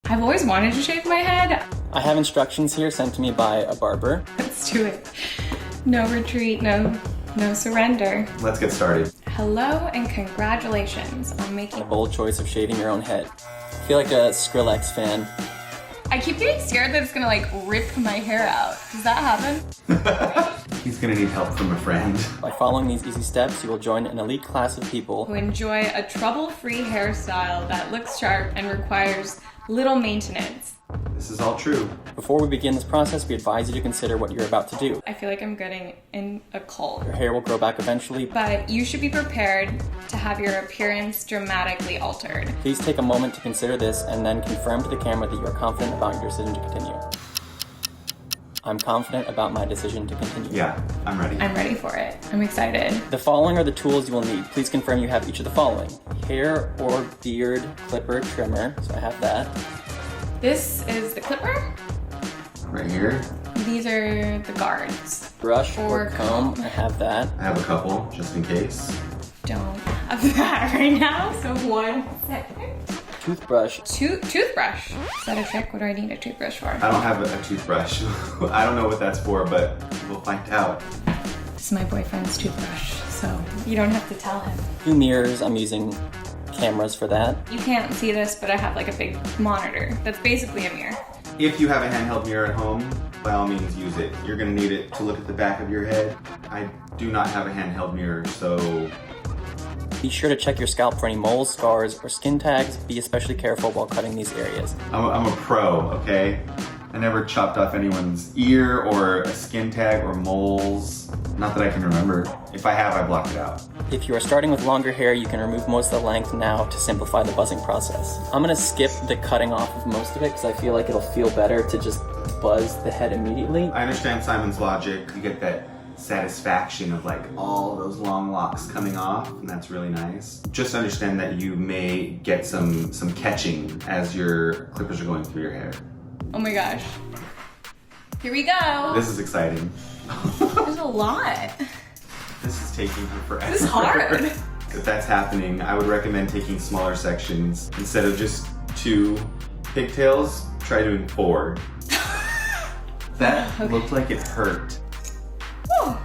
I've always wanted to shave my head. I have instructions here sent to me by a barber. Let's do it. No retreat, no surrender. Let's get started. Hello and congratulations on making A bold choice of shaving your own head. I feel like a Skrillex fan. I keep getting scared that it's gonna like rip my hair out. Does that happen? He's gonna need help from a friend. By following these easy steps, you will join an elite class of people Who enjoy a trouble-free hairstyle that looks sharp and requires little maintenance. This is all true. Before we begin this process, we advise you to consider what you're about to do. I feel like I'm getting in a cult. Your hair will grow back eventually. But you should be prepared to have your appearance dramatically altered. Please take a moment to consider this and then confirm to the camera that you are confident about your decision to continue. I'm confident about my decision to continue. Yeah, I'm ready. I'm ready for it. I'm excited. The following are the tools you will need. Please confirm you have each of the following. Hair or beard clipper trimmer, so I have that. This is the clipper. Right here. These are the guards. Brush or comb, I have that. I have a couple, just in case. Don't have that right now, so 1 second. Toothbrush. Toothbrush. Is that a trick? What do I need a toothbrush for? I don't have a toothbrush. I don't know what that's for, but we'll find out. This is my boyfriend's toothbrush, so you don't have to tell him. 2 mirrors, I'm using cameras for that. You can't see this, but I have like a big monitor. That's basically a mirror. If you have a handheld mirror at home, by all means use it. You're gonna need it to look at the back of your head. I do not have a handheld mirror, so... Be sure to check your scalp for any moles, scars, or skin tags. Be especially careful while cutting these areas. I'm a pro, okay? I never chopped off anyone's ear or a skin tag or moles. Not that I can remember. If I have, I blocked it out. If you are starting with longer hair, you can remove most of the length now to simplify the buzzing process. I'm gonna skip the cutting off of most of it because I feel like it'll feel better to just buzz the head immediately. I understand Simon's logic. You get that satisfaction of like all those long locks coming off, and that's really nice. Just understand that you may get some catching as your clippers are going through your hair. Oh my gosh. Here we go. This is exciting. There's a lot. This is taking forever. This is hard. If that's happening, I would recommend taking smaller sections. Instead of just 2 pigtails, try doing 4. That looked like it hurt. Whew.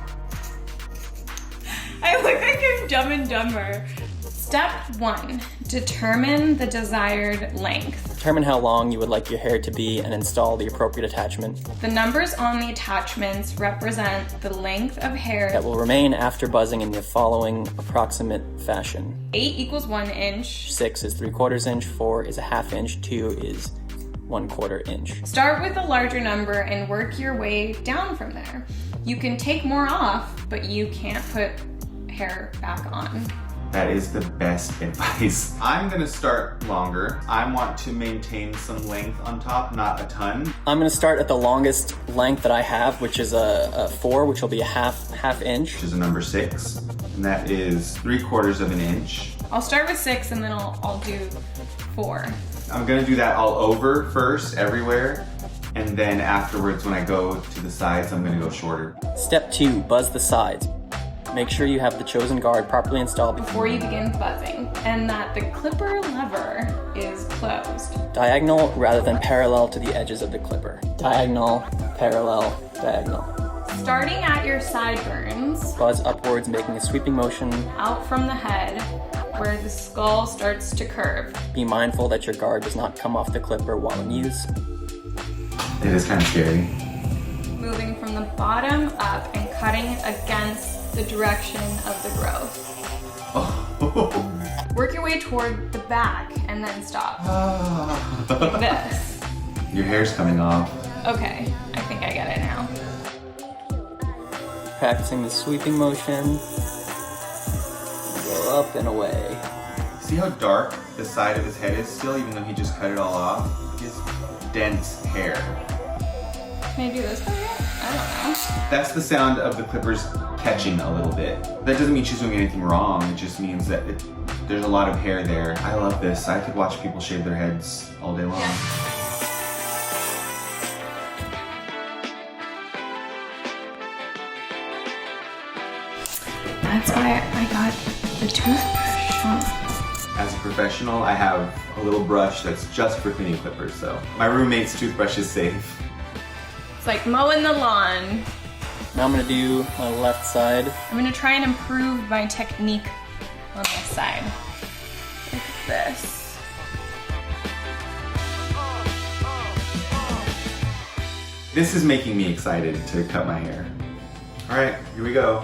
I look like I'm Dumb and Dumber. Step 1, determine the desired length. Determine how long you would like your hair to be and install the appropriate attachment. The numbers on the attachments represent the length of hair That will remain after buzzing in the following approximate fashion. 8 equals 1 inch. 6 is 3/4 inch, 4 is a 1/2 inch, 2 is 1/4 inch. Start with a larger number and work your way down from there. You can take more off, but you can't put hair back on. That is the best advice. I'm gonna start longer. I want to maintain some length on top, not a ton. I'm gonna start at the longest length that I have, which is a 4, which will be a half inch. Which is a number 6, and that is 3/4 of an inch. I'll start with 6 and then I'll do 4. I'm gonna do that all over first, everywhere, and then afterwards when I go to the sides, I'm gonna go shorter. Step 2, buzz the sides. Make sure you have the chosen guard properly installed Before you begin buzzing, and that the clipper lever is closed. diagonal rather than parallel to the edges of the clipper. Diagonal, parallel, diagonal. Starting at your sideburns, Buzz upwards, making a sweeping motion. out from the head, where the skull starts to curve. Be mindful that your guard does not come off the clipper while in use. It is kind of scary. Moving from the bottom up and cutting against the direction of the growth. Oh. Work your way toward the back and then stop. Like this. Your hair's coming off. Okay, I think I get it now. Practicing the sweeping motion. Go up and away. See how dark the side of his head is still, even though he just cut it all off? His dense hair. Can I do this? I don't know. That's the sound of the clippers catching a little bit. That doesn't mean she's doing anything wrong. It just means that there's a lot of hair there. I love this. I could watch people shave their heads all day long. Yeah. That's why I got the toothbrush. As a professional, I have a little brush that's just for cleaning clippers, so my roommate's toothbrush is safe. It's like mowing the lawn. Now I'm gonna do my left side. I'm gonna try and improve my technique on this side. Like this. This is making me excited to cut my hair. All right, here we go.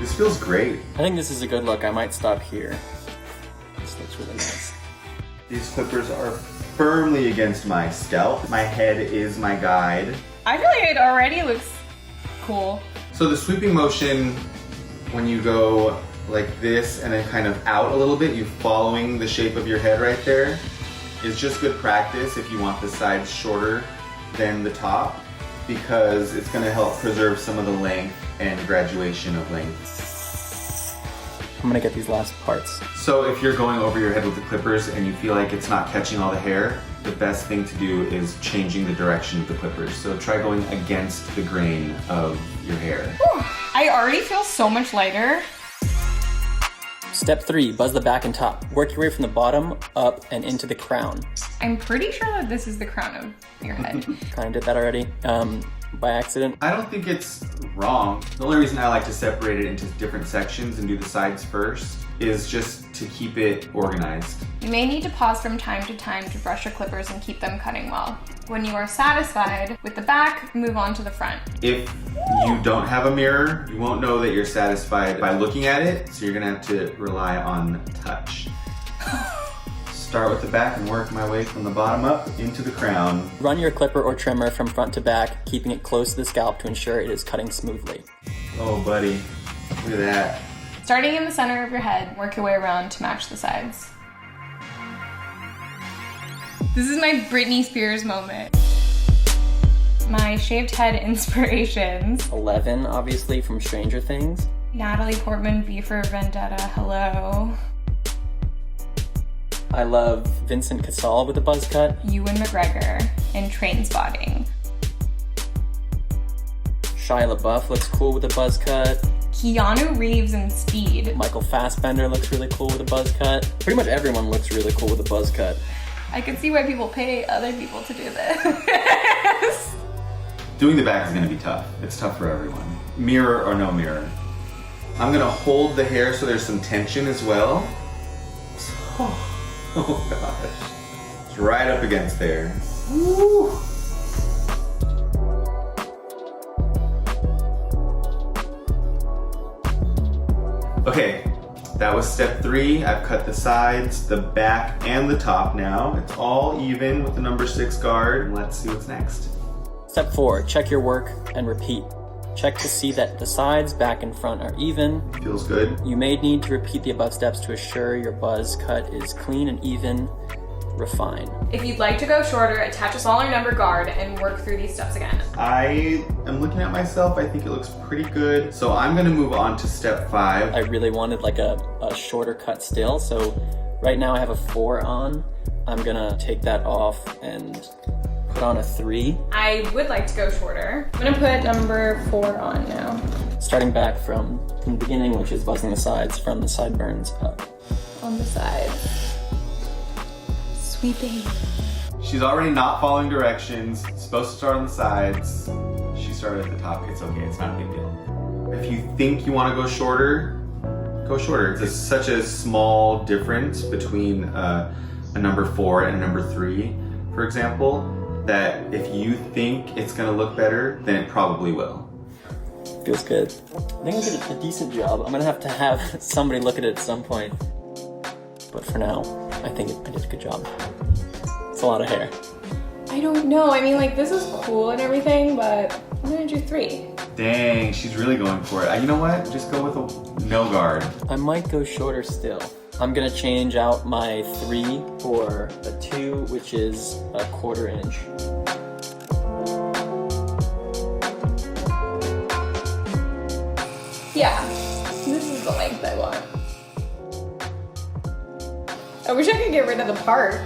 This feels great. I think this is a good look. I might stop here. This looks really nice. These clippers are firmly against my scalp. My head is my guide. I feel like it already looks cool. So the sweeping motion, when you go like this and then kind of out a little bit, you following the shape of your head right there, is just good practice if you want the sides shorter than the top, because it's gonna help preserve some of the length and graduation of length. I'm gonna get these last parts. So if you're going over your head with the clippers and you feel like it's not catching all the hair, the best thing to do is changing the direction of the clippers. So try going against the grain of your hair. Whew. I already feel so much lighter. Step 3, buzz the back and top. Work your way from the bottom up and into the crown. I'm pretty sure that this is the crown of your head. Kind of did that already, by accident. I don't think it's wrong. The only reason I like to separate it into different sections and do the sides first is just to keep it organized. You may need to pause from time to time to brush your clippers and keep them cutting well. When you are satisfied with the back, move on to the front. If you don't have a mirror, you won't know that you're satisfied by looking at it, so you're gonna have to rely on touch. Start with the back and work my way from the bottom up into the crown. Run your clipper or trimmer from front to back, keeping it close to the scalp to ensure it is cutting smoothly. Oh buddy, look at that. Starting in the center of your head, work your way around to match the sides. This is my Britney Spears moment. My shaved head inspirations. 11, obviously, from Stranger Things. Natalie Portman, V for Vendetta, hello. I love Vincent Cassel with a buzz cut. Ewan McGregor in Trainspotting. Shia LaBeouf looks cool with a buzz cut. Keanu Reeves in Speed. Michael Fassbender looks really cool with a buzz cut. Pretty much everyone looks really cool with a buzz cut. I can see why people pay other people to do this. Doing the back is gonna be tough. It's tough for everyone. Mirror or no mirror. I'm gonna hold the hair so there's some tension as well. Oh gosh. It's right up against there. Woo. Okay, that was step 3. I've cut the sides, the back, and the top now. It's all even with the number 6 guard. Let's see what's next. Step 4, check your work and repeat. Check to see that the sides, back, and front are even. Feels good. You may need to repeat the above steps to assure your buzz cut is clean and even. Refine. If you'd like to go shorter, attach a smaller number guard and work through these steps again. I am looking at myself. I think it looks pretty good. So I'm gonna move on to step 5. I really wanted like a shorter cut still, so right now I have a 4 on. I'm gonna take that off and put on a 3. I would like to go shorter. I'm gonna put number 4 on now. Starting back from the beginning, which is buzzing the sides from the sideburns up. On the side. Sweeping. She's already not following directions. Supposed to start on the sides. She started at the top. It's okay. It's not a big deal. If you think you want to go shorter, go shorter. It's such a small difference between a number 4 and a number 3, for example, that if you think it's going to look better, then it probably will. Feels good. I think I did a decent job. I'm gonna have somebody look at it at some point. But for now, I think I did a good job. It's a lot of hair. I don't know. I mean, like, this is cool and everything, but I'm gonna do 3. Dang, she's really going for it. You know what? Just go with a no guard. I might go shorter still. I'm gonna change out my 3 for a 2, which is a 1/4 inch. Yeah, this is the length I want. I wish I could get rid of the part.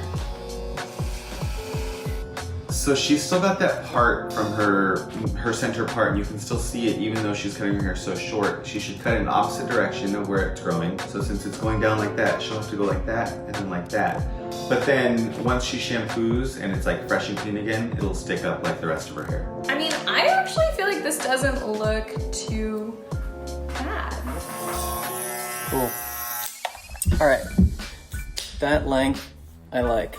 So she's still got that part from her center part, and you can still see it even though she's cutting her hair so short. She should cut it in the opposite direction of where it's growing. So since it's going down like that, she'll have to go like that and then like that. But then once she shampoos and it's like fresh and clean again, it'll stick up like the rest of her hair. I mean, I actually feel like this doesn't look too bad. Cool. All right, that length I like.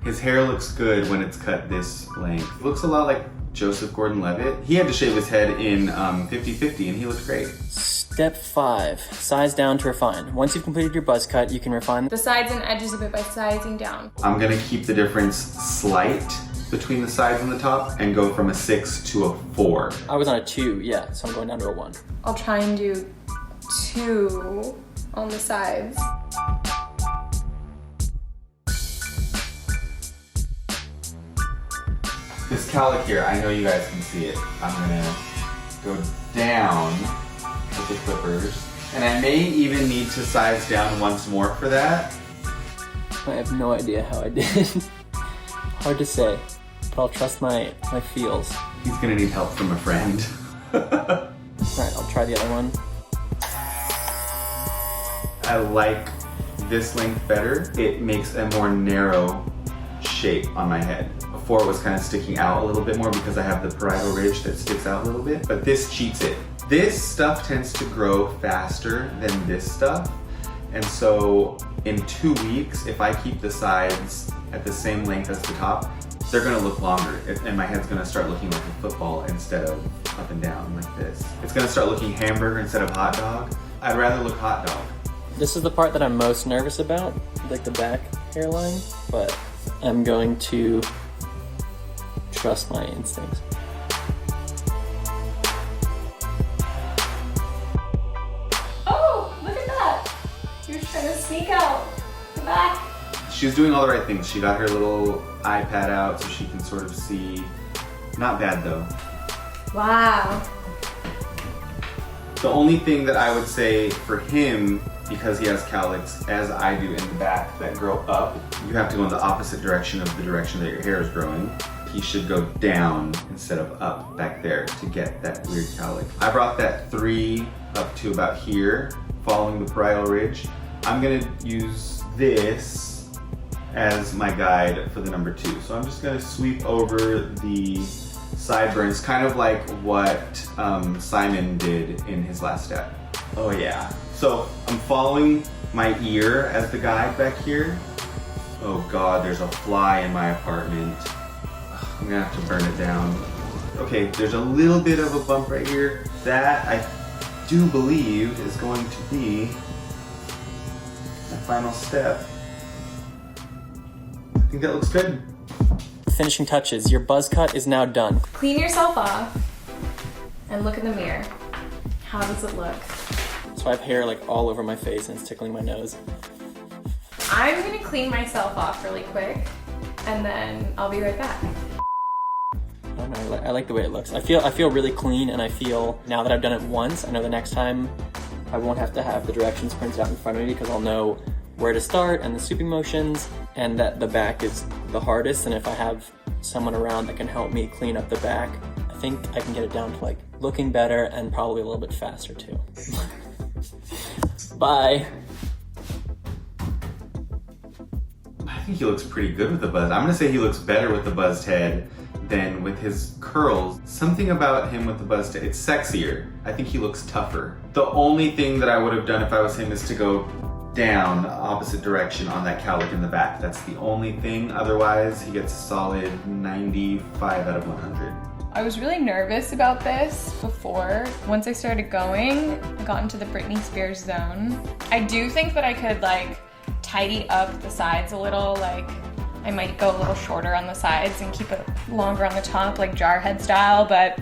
His hair looks good when it's cut this length. Looks a lot like Joseph Gordon-Levitt. He had to shave his head in 50/50 and he looked great. Step 5, size down to refine. Once you've completed your buzz cut, you can refine The sides and edges a bit by sizing down. I'm gonna keep the difference slight between the sides and the top and go from a 6 to a 4. I was on a 2, yeah, so I'm going down to a 1. I'll try and do 2 on the sides. This cowlick here, I know you guys can see it. I'm gonna go down with the clippers. And I may even need to size down once more for that. I have no idea how I did. Hard to say, but I'll trust my feels. He's gonna need help from a friend. Alright, I'll try the other one. I like this length better. It makes a more narrow shape on my head. Before it was kind of sticking out a little bit more because I have the parietal ridge that sticks out a little bit, but this cheats it. This stuff tends to grow faster than this stuff, and so in 2 weeks, if I keep the sides at the same length as the top, they're gonna look longer, and my head's gonna start looking like a football instead of up and down like this. It's gonna start looking hamburger instead of hot dog. I'd rather look hot dog. This is the part that I'm most nervous about, like the back hairline, but I'm going to trust my instincts. Oh, look at that! You're trying to sneak out the back. She's doing all the right things. She got her little iPad out so she can sort of see. Not bad though. Wow. The only thing that I would say for him, because he has cowlicks, as I do in the back that grow up, you have to go in the opposite direction of the direction that your hair is growing. He should go down instead of up back there to get that weird cowlick. I brought that 3 up to about here, following the parietal ridge. I'm gonna use this as my guide for the number 2. So I'm just gonna sweep over the sideburns, kind of like what Simon did in his last step. Oh yeah. So I'm following my ear as the guide back here. Oh God, there's a fly in my apartment. I'm gonna have to burn it down. Okay, there's a little bit of a bump right here. That I do believe is going to be the final step. I think that looks good. Finishing touches, your buzz cut is now done. Clean yourself off and look in the mirror. How does it look? So I have hair like all over my face and it's tickling my nose. I'm gonna clean myself off really quick and then I'll be right back. I don't know, I like the way it looks. I feel really clean, and I feel now that I've done it once, I know the next time I won't have to have the directions printed out in front of me because I'll know where to start and the sweeping motions, and that the back is the hardest, and if I have someone around that can help me clean up the back, I think I can get it down to like looking better and probably a little bit faster too. Bye. I think he looks pretty good with the buzz. I'm gonna say he looks better with the buzzed head than with his curls. Something about him with the buzzed head, it's sexier. I think he looks tougher. The only thing that I would have done if I was him is to go down the opposite direction on that cowlick in the back. That's the only thing. Otherwise, he gets a solid 95 out of 100. I was really nervous about this before. Once I started going, I got into the Britney Spears zone. I do think that I could like tidy up the sides a little, like I might go a little shorter on the sides and keep it longer on the top, like Jarhead style, but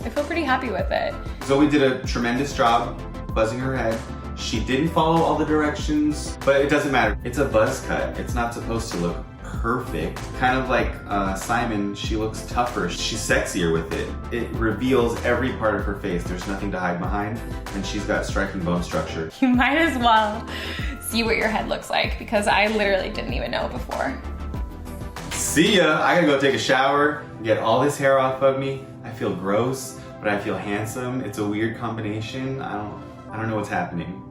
I feel pretty happy with it. Zoe did a tremendous job buzzing her head. She didn't follow all the directions, but it doesn't matter. It's a buzz cut. It's not supposed to look perfect. Kind of like Simon, she looks tougher. She's sexier with it. It reveals every part of her face. There's nothing to hide behind, and she's got striking bone structure. You might as well see what your head looks like because I literally didn't even know before. See ya. I gotta go take a shower, get all this hair off of me. I feel gross, but I feel handsome. It's a weird combination. I don't know what's happening.